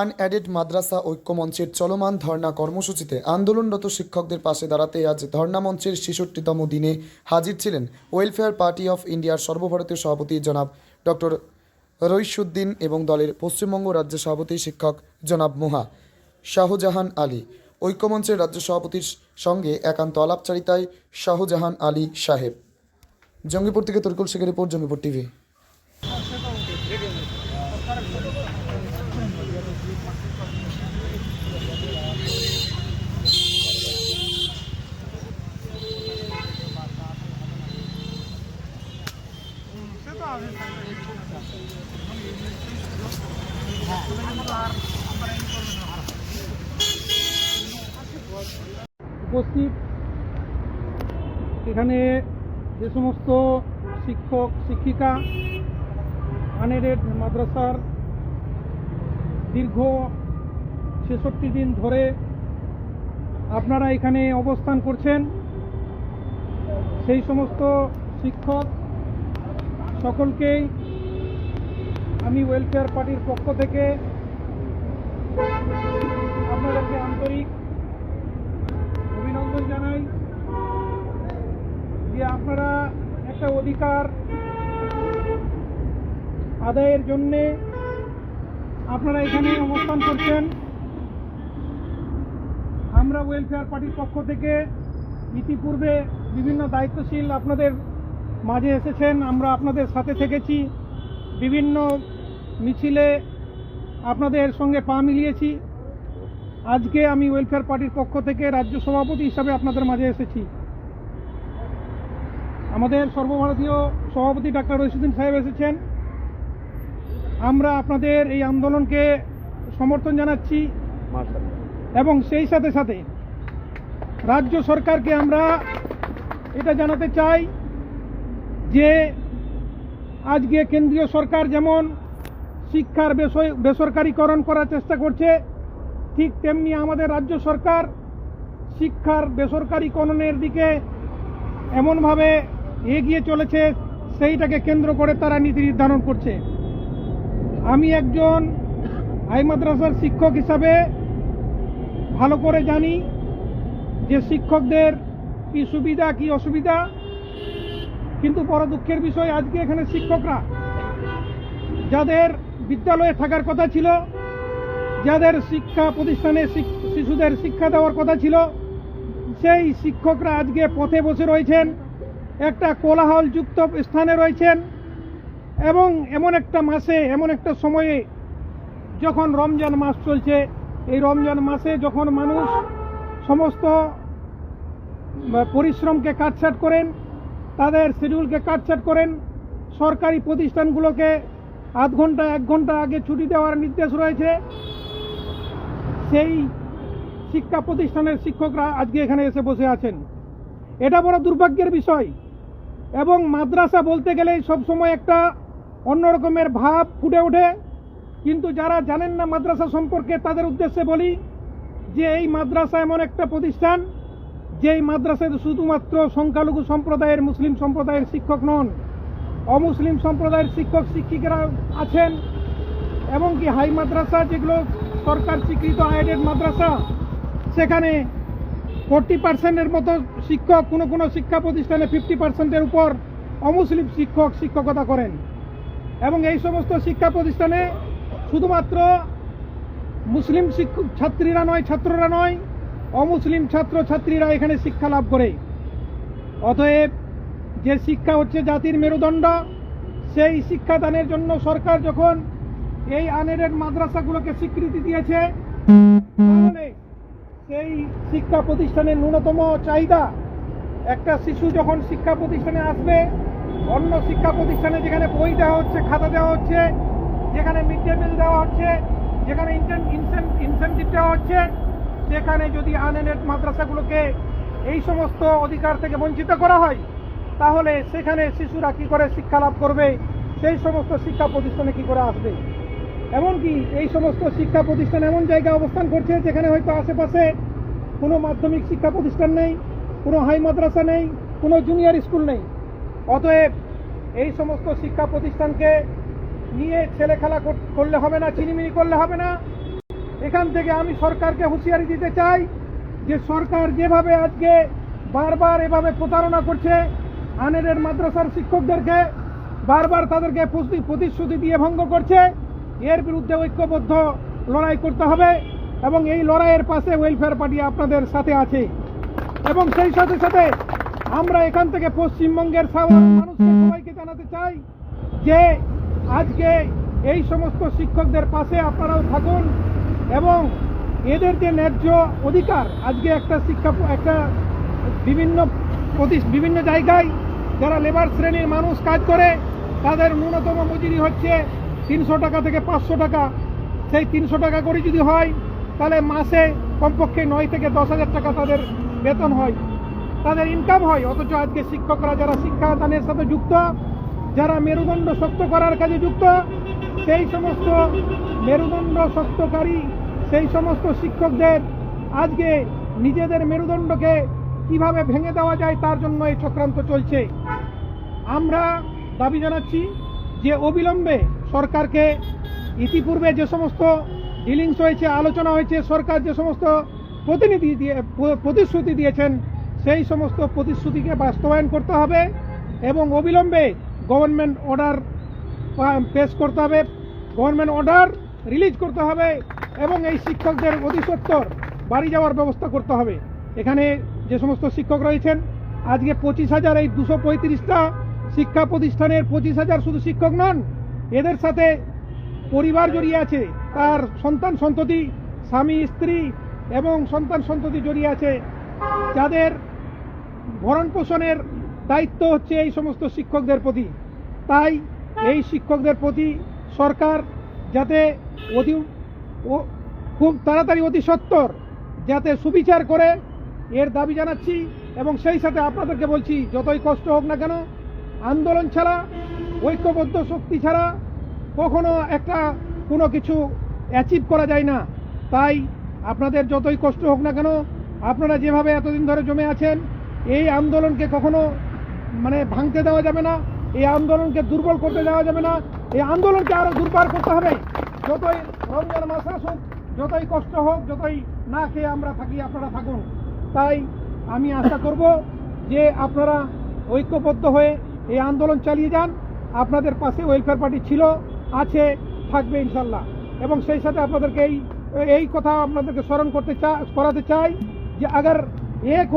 Unaided মাদ্রাসা ঐক্য মঞ্চের চলমান ধর্ণা কর্মসূচিতে আন্দোলনরত শিক্ষকদের পাশে দাঁড়াতে আজ ধর্ণা মঞ্চের ৬৬তম দিনে হাজির ছিলেন ওয়েলফেয়ার পার্টি অফ ইন্ডিয়ার সর্বভারতীয় সভাপতি জনাব ডক্টর রইসুদ্দিন এবং দলের পশ্চিমবঙ্গ রাজ্য সভাপতি শিক্ষক জনাব মোহা শাহজাহান আলী। ঐক্যমঞ্চের রাজ্য সভাপতির সঙ্গে একান্ত আলাপচারিতায় শাহজাহান আলী সাহেব। জঙ্গিপুর থেকে তরিকুল শেখের রিপোর্ট, জঙ্গিপুর টিভি। উপস্থিত এখানে যে সমস্ত শিক্ষক শিক্ষিকা আনএডেড মাদ্রাসার দীর্ঘ ৬৬ দিন ধরে আপনারা এখানে অবস্থান করছেন, সেই সমস্ত শিক্ষক সকলকেই আমি ওয়েলফেয়ার পার্টির পক্ষ থেকে আপনাদেরকে আন্তরিক অভিনন্দন জানাই যে আপনারা একটা অধিকার আদায়ের জন্যে আপনারা এখানে অবস্থান করছেন। আমরা ওয়েলফেয়ার পার্টির পক্ষ থেকে ইতিপূর্বে বিভিন্ন দায়িত্বশীল আপনাদের মাঝে এসেছেন, আমরা আপনাদের সাথে থেকেছি, বিভিন্ন মিছিলে আপনাদের সঙ্গে পা মিলিয়েছি। আজকে আমি ওয়েলফেয়ার পার্টির পক্ষ থেকে রাজ্য সভাপতি হিসাবে আপনাদের মাঝে এসেছি। আমাদের সর্বভারতীয় সভাপতি ডাক্তার রইসুদ্দিন সাহেব এসেছেন। আমরা আপনাদের এই আন্দোলনকে সমর্থন জানাচ্ছি এবং সেই সাথে সাথে রাজ্য সরকারকে আমরা এটা জানাতে চাই যে আজকে কেন্দ্রীয় সরকার যেমন শিক্ষার বেসরকারীকরণ করার চেষ্টা করছে, ঠিক তেমনি আমাদের রাজ্য সরকার শিক্ষার বেসরকারীকরণের দিকে এমনভাবে এগিয়ে চলেছে, সেইটাকে কেন্দ্র করে তারা নীতি নির্ধারণ করছে। আমি একজন হাই মাদ্রাসার শিক্ষক হিসাবে ভালো করে জানি যে শিক্ষকদের কি সুবিধা কি অসুবিধা, কিন্তু বড় দুঃখের বিষয় আজকে এখানে শিক্ষকরা যাদের বিদ্যালয়ে থাকার কথা ছিল, যাদের শিক্ষা প্রতিষ্ঠানে শিশুদের শিক্ষা দেওয়ার কথা ছিল, সেই শিক্ষকরা আজকে পথে বসে রয়েছেন, একটা কোলাহলযুক্ত স্থানে রয়েছেন। এবং এমন একটা মাসে, এমন একটা সময়ে যখন রমজান মাস চলছে, এই রমজান মাসে যখন মানুষ সমস্ত পরিশ্রমকে কাটছাঁট করেন, তাদের শিডিউলকে কাটছাঁট করেন, সরকারি প্রতিষ্ঠানগুলোকে আধ ঘন্টা 1 ঘন্টা আগে ছুটি দেওয়ার নির্দেশ রয়েছে, সেই শিক্ষা প্রতিষ্ঠানের শিক্ষকরা আজকে এখানে এসে বসে আছেন। এটা বড় দুর্ভাগ্যের বিষয়। এবং মাদ্রাসা বলতে গেলেই সবসময় একটা অন্যরকমের ভাব ফুটে ওঠে, কিন্তু যারা জানেন না মাদ্রাসা সম্পর্কে তাদের উদ্দেশ্যে বলি যে এই মাদ্রাসা এমন একটা প্রতিষ্ঠান যেই মাদ্রাসায় শুধুমাত্র সংখ্যালঘু সম্প্রদায়ের, মুসলিম সম্প্রদায়ের শিক্ষক নন, অমুসলিম সম্প্রদায়ের শিক্ষক শিক্ষিকারা আছেন। এবং কি হাই মাদ্রাসা যেগুলো সরকার স্বীকৃত আইডেড মাদ্রাসা, সেখানে 40%-এর মতো শিক্ষক, কোনো কোনো শিক্ষা প্রতিষ্ঠানে 50%-এর উপর অমুসলিম শিক্ষক শিক্ষকতা করেন। এবং এই সমস্ত শিক্ষা প্রতিষ্ঠানে শুধুমাত্র মুসলিম ছাত্রীরা নয়, অমুসলিম ছাত্র ছাত্রীরা এখানে শিক্ষা লাভ করে। অতএব যে শিক্ষা হচ্ছে জাতির মেরুদণ্ড, সেই শিক্ষাদানের জন্য সরকার যখন এই আনএডেড মাদ্রাসাগুলোকে স্বীকৃতি দিয়েছে, তাহলে সেই শিক্ষা প্রতিষ্ঠানের ন্যূনতম চাহিদা, একটা শিশু যখন শিক্ষা প্রতিষ্ঠানে আসবে, অন্য শিক্ষা প্রতিষ্ঠানে যেখানে বই দেওয়া হচ্ছে, খাতা দেওয়া হচ্ছে, যেখানে মিড ডে মিল দেওয়া হচ্ছে, যেখানে ইনসেন্টিভ দেওয়া হচ্ছে, সেখানে যদি আনএডেড মাদ্রাসাগুলোকে এই সমস্ত অধিকার থেকে বঞ্চিত করা হয়, তাহলে সেখানে শিশুরা কি করে শিক্ষা লাভ করবে, সেই সমস্ত শিক্ষা প্রতিষ্ঠানে কি করে আসবে। এমনকি এই সমস্ত শিক্ষা প্রতিষ্ঠান এমন জায়গায় অবস্থান করছে যেখানে হয়তো আশেপাশে কোনো মাধ্যমিক শিক্ষা প্রতিষ্ঠান নেই, কোনো হাই মাদ্রাসা নেই, কোনো জুনিয়র স্কুল নেই। অতএব এই সমস্ত শিক্ষা প্রতিষ্ঠানকে নিয়ে ছেলে খেলা করলে হবে না, চিনিমিনি করলে হবে না। এখান থেকে আমি সরকারকে হুঁশিয়ারি দিতে চাই যে সরকার যেভাবে আজকে বারবার এভাবে প্রতারণা করছে আনেরের মাদ্রাসার শিক্ষকদেরকে, বারবার তাদেরকে প্রতিশ্রুতি দিয়ে ভঙ্গ করছে, এর বিরুদ্ধে ঐক্যবদ্ধ লড়াই করতে হবে এবং এই লড়াইয়ের পাশে ওয়েলফেয়ার পার্টি আপনাদের সাথে আছে। এবং সেই সাথে সাথে আমরা এখান থেকে পশ্চিমবঙ্গের সাধারণ মানুষকে সবাইকে জানাতে চাই যে আজকে এই সমস্ত শিক্ষকদের পাশে আপনারাও থাকুন এবং এদের যে ন্যায্য অধিকার, আজকে একটা বিভিন্ন জায়গায় যারা লেবার শ্রেণীর মানুষ কাজ করে তাদের ন্যূনতম মজুরি হচ্ছে 300 টাকা থেকে 500 টাকা। সেই 300 টাকা করে যদি হয় তাহলে মাসে কমপক্ষে 9 থেকে 10,000 টাকা তাদের বেতন হয়, তাদের ইনকাম হয়। অথচ আজকে শিক্ষকরা যারা শিক্ষাদানের সাথে যুক্ত, যারা মেরুদণ্ড শক্ত করার কাজে যুক্ত, সেই সমস্ত মেরুদণ্ড শক্তকারী সেই সমস্ত শিক্ষকদের আজকে নিজেদের মেরুদণ্ডকে কিভাবে ভেঙে দেওয়া যায় তার জন্য এই চক্রান্ত চলছে। আমরা দাবি জানাচ্ছি যে অবিলম্বে সরকারকে ইতিপূর্বে যে সমস্ত ডিলিংস হয়েছে, আলোচনা হয়েছে, সরকার যে সমস্ত প্রতিশ্রুতি দিয়েছেন সেই সমস্ত প্রতিশ্রুতিকে বাস্তবায়ন করতে হবে এবং অবিলম্বে গভর্নমেন্ট অর্ডার পেশ করতে হবে, গভর্নমেন্ট অর্ডার রিলিজ করতে হবে এবং এই শিক্ষকদের অধিসত্বর বাড়ি যাওয়ার ব্যবস্থা করতে হবে। এখানে যে সমস্ত শিক্ষক রয়েছেন আজকে 25,000, এই 235টা শিক্ষা প্রতিষ্ঠানের 25,000 শুধু শিক্ষক নন, এদের সাথে পরিবার জড়িয়ে আছে, তার সন্তান সন্ততি, স্বামী স্ত্রী এবং সন্তান সন্ততি জড়িয়ে আছে, যাদের ভরণ পোষণের দায়িত্ব হচ্ছে এই সমস্ত শিক্ষকদের প্রতি। তাই এই শিক্ষকদের প্রতি সরকার যাতে খুব তাড়াতাড়ি অতি সত্বর যাতে সুবিচার করে এর দাবি জানাচ্ছি। এবং সেই সাথে আপনাদেরকে বলছি, যতই কষ্ট হোক না কেন, আন্দোলন ছাড়া, ঐক্যবদ্ধ শক্তি ছাড়া কখনো কোনো কিছু অ্যাচিভ করা যায় না। তাই আপনাদের যতই কষ্ট হোক না কেন, আপনারা যেভাবে এতদিন ধরে জমে আছেন, এই আন্দোলনকে কখনো ভাঙতে দেওয়া যাবে না, এই আন্দোলনকে দুর্বল করতে দেওয়া যাবে না, এই আন্দোলনকে আরো দুর্বার করতে হবে। যতই রমজান মাস আসুক, যতই কষ্ট হোক, যতই না খেয়ে আমরা থাকি, আপনারা থাকুন। তাই আমি আশা করব যে আপনারা ঐক্যবদ্ধ হয়ে এই আন্দোলন চালিয়ে যান। আপনাদের পাশে ওয়েলফেয়ার পার্টি ছিল, আছে, থাকবে ইনশাল্লাহ। এবং সেই সাথে আপনাদেরকে এই কথা আপনাদেরকে স্মরণ করাতে চাই যে अगर एक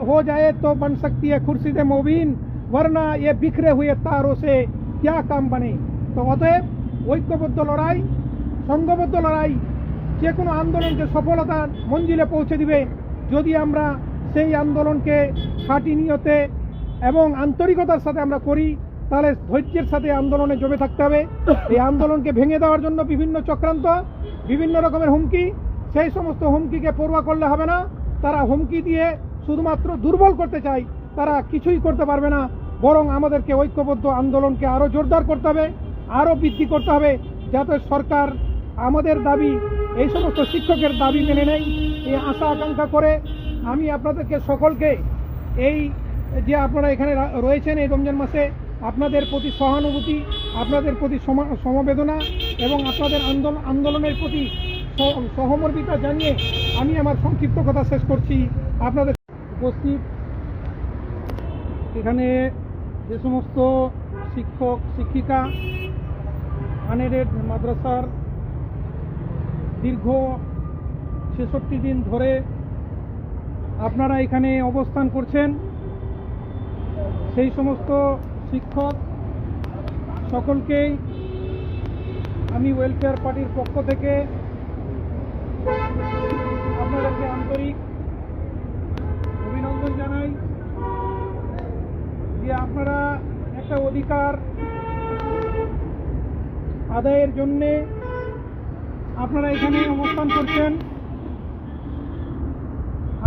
हो जाए तो बन सकती है खुर्शीद मोबिन, वरना ये बिखरे हुए तारों से क्या काम बने। তো অতএব ঐক্যবদ্ধ লড়াই, সংঘবদ্ধ লড়াই যে কোনো আন্দোলনকে সফলতার মঞ্জিলে পৌঁছে দিবে যদি আমরা সেই আন্দোলনকে খাঁটি নিয়তে এবং আন্তরিকতার সাথে আমরা করি, তাহলে ধৈর্যের সাথে আন্দোলনে জমে থাকতে হবে। এই আন্দোলনকে ভেঙে দেওয়ার জন্য বিভিন্ন চক্রান্ত, বিভিন্ন রকমের হুমকি, সেই সমস্ত হুমকিকে পরোয়া করলে হবে না। তারা হুমকি দিয়ে শুধুমাত্র দুর্বল করতে চায়, তারা কিছুই করতে পারবে না। বরং আমাদেরকে ঐক্যবদ্ধ আন্দোলনকে আরও জোরদার করতে হবে, আরও বৃদ্ধি করতে হবে, যাতে সরকার আমাদের দাবি, এই সমস্ত শিক্ষকের দাবি মেনে নেয়। এই আশা আকাঙ্ক্ষা করে আমি আপনাদেরকে সকলকে, এই যে আপনারা এখানে রয়েছেন এই রমজান মাসে, আপনাদের প্রতি সহানুভূতি, আপনাদের প্রতি সমবেদনা এবং আপনাদের আন্দোলনের প্রতি সহমর্মিতা জানিয়ে আমি আমার সংক্ষিপ্ত কথা শেষ করছি। আপনাদের উপস্থিত এখানে যে সমস্ত শিক্ষক শিক্ষিকা আনেরেড মাদ্রাসার দীর্ঘ 66 দিন ধরে আপনারা এখানে অবস্থান করছেন, সেই সমস্ত শিক্ষক সকলকেই আমি ওয়েলফেয়ার পার্টির পক্ষ থেকে আপনাদেরকে আন্তরিক অভিনন্দন জানাই যে আপনারা একটা অধিকার আদায়ের জন্যে আপনারা এখানে অবস্থান করছেন।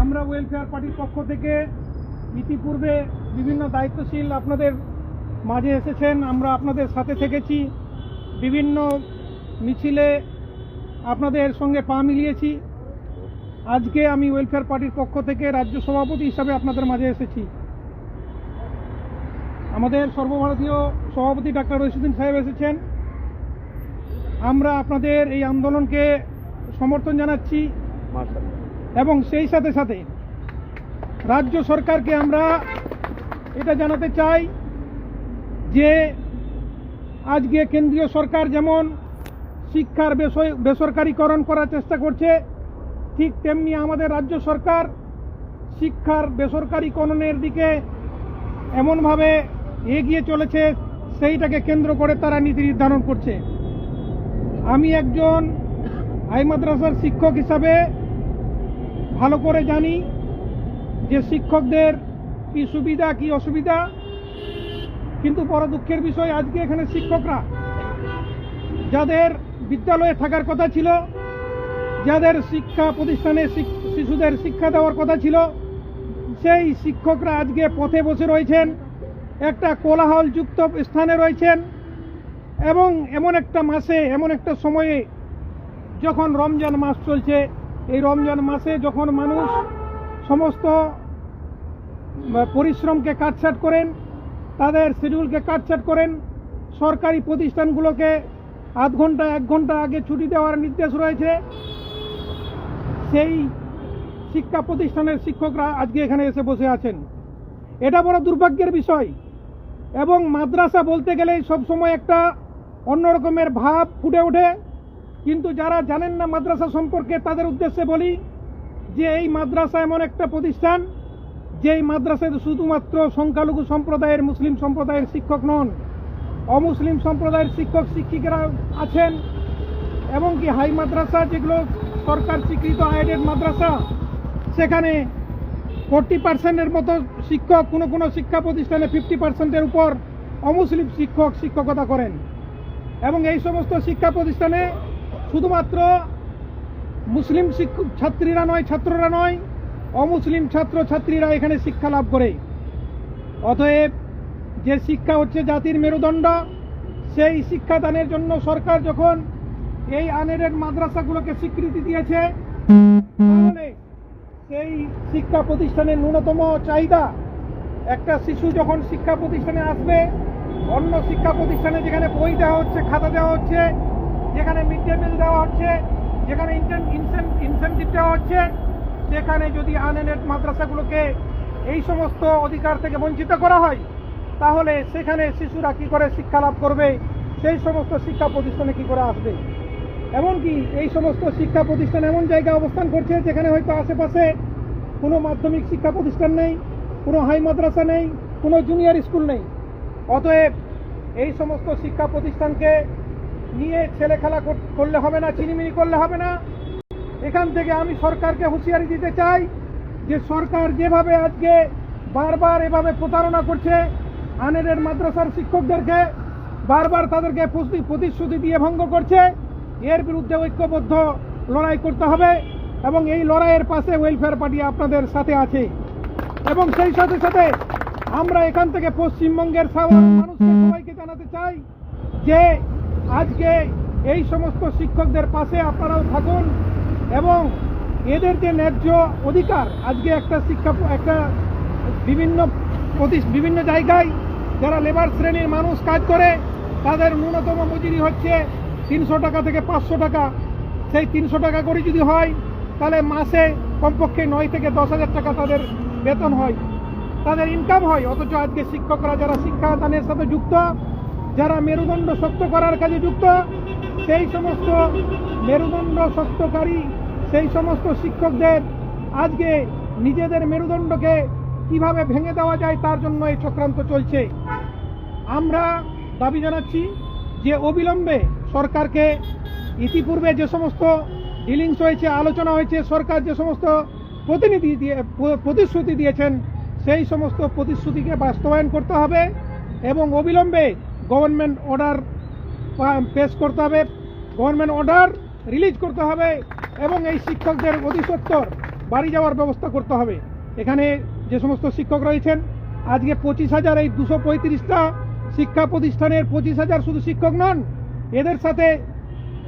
আমরা ওয়েলফেয়ার পার্টির পক্ষ থেকে ইতিপূর্বে বিভিন্ন দায়িত্বশীল আপনাদের মাঝে এসেছেন, আমরা আপনাদের সাথে থেকেছি, বিভিন্ন মিছিলে আপনাদের সঙ্গে পা মিলিয়েছি। আজকে আমি ওয়েলফেয়ার পার্টির পক্ষ থেকে রাজ্য সভাপতি হিসাবে আপনাদের মাঝে এসেছি। আমাদের সর্বভারতীয় সভাপতি ডাক্তার রশিদুদ্দিন সাহেব এসেছেন। আমরা আপনাদের এই আন্দোলনকে সমর্থন জানাচ্ছি এবং সেই সাথে সাথে রাজ্য সরকারকে আমরা এটা জানাতে চাই যে আজকে কেন্দ্রীয় সরকার যেমন শিক্ষার বেসরকারীকরণ করার চেষ্টা করছে, ঠিক তেমনি আমাদের রাজ্য সরকার শিক্ষার বেসরকারীকরণের দিকে এমনভাবে এগিয়ে চলেছে, সেইটাকে কেন্দ্র করে তারা নীতি নির্ধারণ করছে। আমি একজন হাই মাদ্রাসার শিক্ষক হিসাবে ভালো করে জানি যে শিক্ষকদের কি সুবিধা কি অসুবিধা, কিন্তু বড় দুঃখের বিষয় আজকে এখানে শিক্ষকরা যাদের বিদ্যালয়ে থাকার কথা ছিল, যাদের শিক্ষা প্রতিষ্ঠানে শিশুদের শিক্ষা দেওয়ার কথা ছিল, সেই শিক্ষকরা আজকে পথে বসে রয়েছেন, একটা কোলাহলযুক্ত স্থানে রয়েছেন এবং এমন একটা মাসে, এমন একটা সময়ে যখন রমজান মাস চলছে, এই রমজান মাসে যখন মানুষ সমস্ত পরিশ্রমকে কাটছাট করেন, তাদের শিডিউলকে কাটছাট করেন, সরকারি প্রতিষ্ঠানগুলোকে আধ ঘন্টা 1 ঘন্টা আগে ছুটি দেওয়ার নির্দেশ রয়েছে, সেই শিক্ষা প্রতিষ্ঠানের শিক্ষকরা আজকে এখানে এসে বসে আছেন। এটা বড় দুর্ভাগ্যের বিষয়। এবং মাদ্রাসা বলতে গেলেই সবসময় একটা অন্যরকমের ভাব ফুটে ওঠে, কিন্তু যারা জানেন না মাদ্রাসা সম্পর্কে তাদের উদ্দেশ্যে বলি যে এই মাদ্রাসা এমন একটা প্রতিষ্ঠান যেই মাদ্রাসায় শুধুমাত্র সংখ্যালঘু সম্প্রদায়ের, মুসলিম সম্প্রদায়ের শিক্ষক নন, অমুসলিম সম্প্রদায়ের শিক্ষক শিক্ষিকারা আছেন, এবং কি হাই মাদ্রাসা যেগুলো সরকার স্বীকৃত আইডেড মাদ্রাসা, সেখানে 40% মতো শিক্ষক, কোনো শিক্ষা প্রতিষ্ঠানে 50%-এর উপর অমুসলিম শিক্ষক শিক্ষকতা করেন। এবং এই সমস্ত শিক্ষা প্রতিষ্ঠানে শুধুমাত্র মুসলিম ছাত্রীরা নয়, ছাত্ররা নয়, অমুসলিম ছাত্র ছাত্রীরা এখানে শিক্ষা লাভ করে। অতএব যে শিক্ষা হচ্ছে জাতির মেরুদণ্ড, সেই শিক্ষাদানের জন্য সরকার যখন এই আনএডেড মাদ্রাসাগুলোকে স্বীকৃতি দিয়েছে, তাহলে সেই শিক্ষা প্রতিষ্ঠানের ন্যূনতম চাহিদা, একটা শিশু যখন শিক্ষা প্রতিষ্ঠানে আসবে, অন্য শিক্ষা প্রতিষ্ঠানে যেখানে বই দেওয়া হচ্ছে, খাতা দেওয়া হচ্ছে, যেখানে মিড ডে মিল দেওয়া হচ্ছে, যেখানে ইনসেন্টিভ দেওয়া হচ্ছে, সেখানে যদি আনএডেড মাদ্রাসাগুলোকে এই সমস্ত অধিকার থেকে বঞ্চিত করা হয়, তাহলে সেখানে শিশুরা কি করে শিক্ষা লাভ করবে, সেই সমস্ত শিক্ষা প্রতিষ্ঠানে কি করে আসবে। এমনকি এই সমস্ত শিক্ষা প্রতিষ্ঠান এমন জায়গায় অবস্থান করছে যেখানে হয়তো আশেপাশে কোনো মাধ্যমিক শিক্ষা প্রতিষ্ঠান নেই, কোনো হাই মাদ্রাসা নেই, কোনো জুনিয়র স্কুল নেই। অতএব এই সমস্ত শিক্ষা প্রতিষ্ঠানকে নিয়ে ছেলে খেলা করলে হবে না, চিনিমিনি করলে হবে না। এখান থেকে আমি সরকারকে হুঁশিয়ারি দিতে চাই যে সরকার যেভাবে আজকে বারবার এভাবে প্রতারণা করছে আনএডেড মাদ্রাসার শিক্ষকদেরকে, বারবার তাদেরকে প্রতিশ্রুতি দিয়ে ভঙ্গ করছে, এর বিরুদ্ধে ঐক্যবদ্ধ লড়াই করতে হবে। এবং এই লড়াইয়ের পাশে ওয়েলফেয়ার পার্টি আপনাদের সাথে আছে। এবং সেই সাথে সাথে আমরা এখান থেকে পশ্চিমবঙ্গের মানুষকে সবাইকে জানাতে চাই যে আজকে এই সমস্ত শিক্ষকদের পাশে আপনারাও থাকুন এবং এদের যে ন্যায্য অধিকার, আজকে একটা বিভিন্ন জায়গায় যারা লেবার শ্রেণীর মানুষ কাজ করে, তাদের ন্যূনতম মজুরি হচ্ছে 300 টাকা থেকে 500 টাকা। সেই 300 টাকা করে যদি হয়, তাহলে মাসে কমপক্ষে 9 থেকে 10,000 টাকা তাদের বেতন হয়, তাদের ইনকাম হয়। অথচ আজকে শিক্ষকরা যারা শিক্ষাদানের সাথে যুক্ত, যারা মেরুদণ্ড শক্ত করার কাজে যুক্ত, সেই সমস্ত মেরুদণ্ড শক্তকারী সেই সমস্ত শিক্ষকদের আজকে নিজেদের মেরুদণ্ডকে কিভাবে ভেঙে দেওয়া যায় তার জন্য এই চক্রান্ত চলছে। আমরা দাবি জানাচ্ছি যে অবিলম্বে সরকারকে, ইতিপূর্বে যে সমস্ত ডিলিংস হয়েছে, আলোচনা হয়েছে, সরকার যে সমস্ত প্রতিশ্রুতি দিয়েছেন, সেই সমস্ত প্রতিশ্রুতিকে বাস্তবায়ন করতে হবে এবং অবিলম্বে গভর্নমেন্ট অর্ডার পেশ করতে হবে, গভর্নমেন্ট অর্ডার রিলিজ করতে হবে এবং এই শিক্ষকদের অধিসত্বর বাড়ি যাওয়ার ব্যবস্থা করতে হবে। এখানে যে সমস্ত শিক্ষক রয়েছেন, আজকে 25,000, এই 235টা শিক্ষা প্রতিষ্ঠানের 25,000 শুধু শিক্ষক নন, এদের সাথে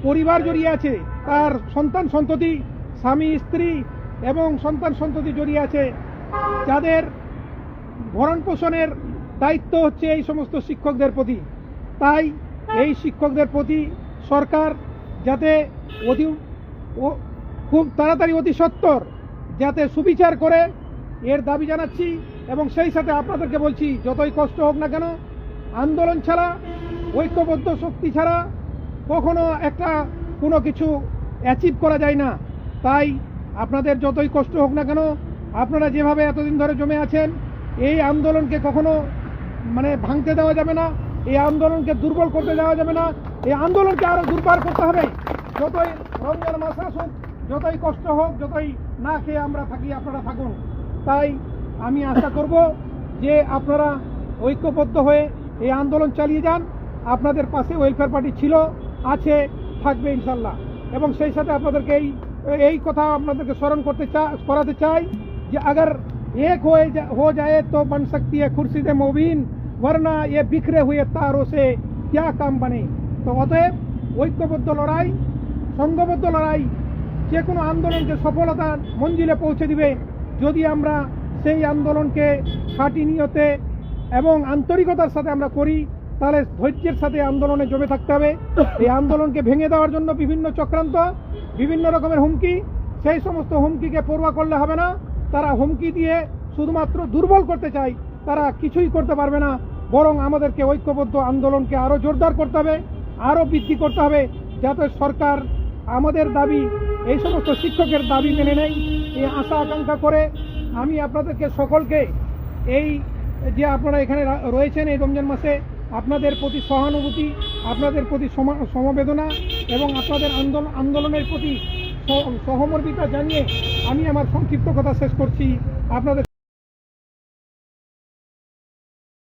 পরিবার জড়িয়ে আছে, তার সন্তান সন্ততি, স্বামী স্ত্রী এবং সন্তান সন্ততি জড়িয়ে আছে, যাদের ভরণ পোষণের দায়িত্ব হচ্ছে এই সমস্ত শিক্ষকদের প্রতি। তাই এই শিক্ষকদের প্রতি সরকার যাতে খুব তাড়াতাড়ি অতি সত্বর যাতে সুবিচার করে এর দাবি জানাচ্ছি। এবং সেই সাথে আপনাদেরকে বলছি, যতই কষ্ট হোক না কেন, আন্দোলন ছাড়া, ঐক্যবদ্ধ শক্তি ছাড়া কখনো একটা কোনো কিছু অ্যাচিভ করা যায় না। তাই আপনাদের যতই কষ্ট হোক না কেন, আপনারা যেভাবে এতদিন ধরে জমে আছেন, এই আন্দোলনকে কখনো ভাঙতে দেওয়া যাবে না, এই আন্দোলনকে দুর্বল করতে দেওয়া যাবে না, এই আন্দোলনকে আরও দুর্বার করতে হবে। যতই রমজান মাস আসুক, যতই কষ্ট হোক, যতই না খেয়ে আমরা থাকি, আপনারা থাকুন। তাই আমি আশা করব যে আপনারা ঐক্যবদ্ধ হয়ে এই আন্দোলন চালিয়ে যান। আপনাদের পাশে ওয়েলফেয়ার পার্টি ছিল, আছে, থাকবে ইনশাল্লাহ। এবং সেই সাথে আপনাদেরকে এই কথা আপনাদেরকে স্মরণ করাতে চাই যে अगर एक हो जाए तो बन सकती है खुर्शीद मोबिन, वरना ये बिखरे हुए तारों से क्या काम बने। তো অতএব ঐক্যবদ্ধ লড়াই, সংঘবদ্ধ লড়াই যে কোনো আন্দোলনকে সফলতার মঞ্জিলে পৌঁছে দিবে যদি আমরা সেই আন্দোলনকে খাঁটি নিয়তে এবং আন্তরিকতার সাথে আমরা করি। তাহলে ধৈর্যের সাথে আন্দোলনে জমে থাকতে হবে। এই আন্দোলনকে ভেঙে দেওয়ার জন্য বিভিন্ন চক্রান্ত, বিভিন্ন রকমের হুমকি, সেই সমস্ত হুমকিকে পরোয়া করলে হবে না। তারা হুমকি দিয়ে শুধুমাত্র দুর্বল করতে চায়, তারা কিছুই করতে পারবে না। বরং আমাদেরকে ঐক্যবদ্ধ আন্দোলনকে আরও জোরদার করতে হবে, আরও বৃদ্ধি করতে হবে, যাতে সরকার আমাদের দাবি, এই সমস্ত শিক্ষকের দাবি মেনে নেয়। এই আশা আকাঙ্ক্ষা করে আমি আপনাদেরকে সকলকে, এই যে আপনারা এখানে রয়েছেন এই রমজান মাসে, আপনাদের প্রতি সহানুভূতি, আপনাদের প্রতি সমবেদনা এবং আপনাদের আন্দোলনের প্রতি সহমর্মিতা জানিয়ে আমি আমার সংক্ষিপ্ত কথা শেষ করছি। আপনাদের